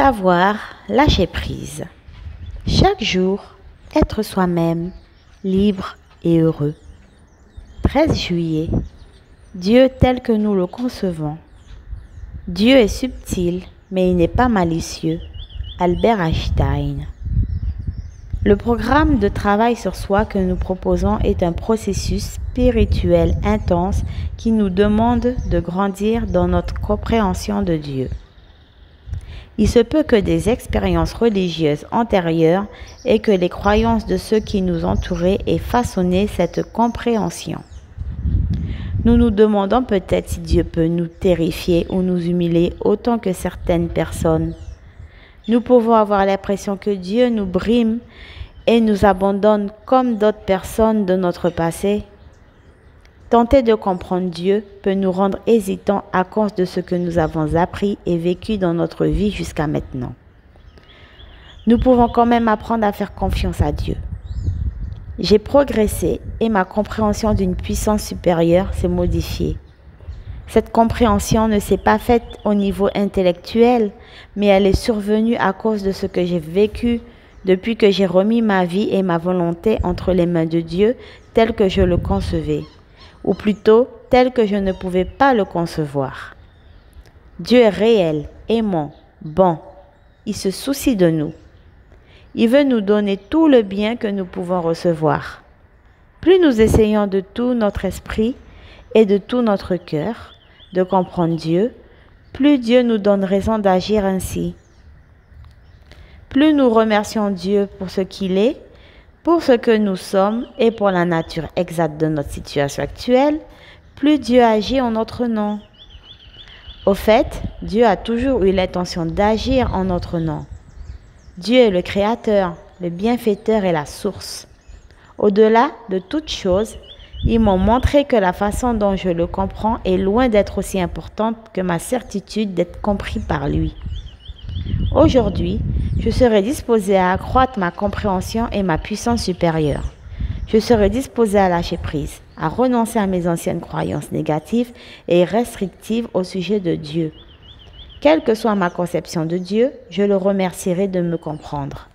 Savoir lâcher prise. Chaque jour, être soi-même, libre et heureux. 13 juillet. Dieu tel que nous le concevons. Dieu est subtil, mais il n'est pas malicieux. Albert Einstein. Le programme de travail sur soi que nous proposons est un processus spirituel intense qui nous demande de grandir dans notre compréhension de Dieu. Il se peut que des expériences religieuses antérieures et que les croyances de ceux qui nous entouraient aient façonné cette compréhension. Nous nous demandons peut-être si Dieu peut nous terrifier ou nous humilier autant que certaines personnes. Nous pouvons avoir l'impression que Dieu nous brime et nous abandonne comme d'autres personnes de notre passé. Tenter de comprendre Dieu peut nous rendre hésitants à cause de ce que nous avons appris et vécu dans notre vie jusqu'à maintenant. Nous pouvons quand même apprendre à faire confiance à Dieu. J'ai progressé et ma compréhension d'une puissance supérieure s'est modifiée. Cette compréhension ne s'est pas faite au niveau intellectuel, mais elle est survenue à cause de ce que j'ai vécu depuis que j'ai remis ma vie et ma volonté entre les mains de Dieu tel que je le concevais, ou plutôt tel que je ne pouvais pas le concevoir. Dieu est réel, aimant, bon. Il se soucie de nous. Il veut nous donner tout le bien que nous pouvons recevoir. Plus nous essayons de tout notre esprit et de tout notre cœur de comprendre Dieu, plus Dieu nous donne raison d'agir ainsi. Plus nous remercions Dieu pour ce qu'il est, pour ce que nous sommes et pour la nature exacte de notre situation actuelle, plus Dieu agit en notre nom. Au fait, Dieu a toujours eu l'intention d'agir en notre nom. Dieu est le Créateur, le bienfaiteur et la source. Au-delà de toute chose, ils m'ont montré que la façon dont je le comprends est loin d'être aussi importante que ma certitude d'être compris par lui. Aujourd'hui, je serai disposé à accroître ma compréhension et ma puissance supérieure. Je serai disposé à lâcher prise, à renoncer à mes anciennes croyances négatives et restrictives au sujet de Dieu. Quelle que soit ma conception de Dieu, je le remercierai de me comprendre.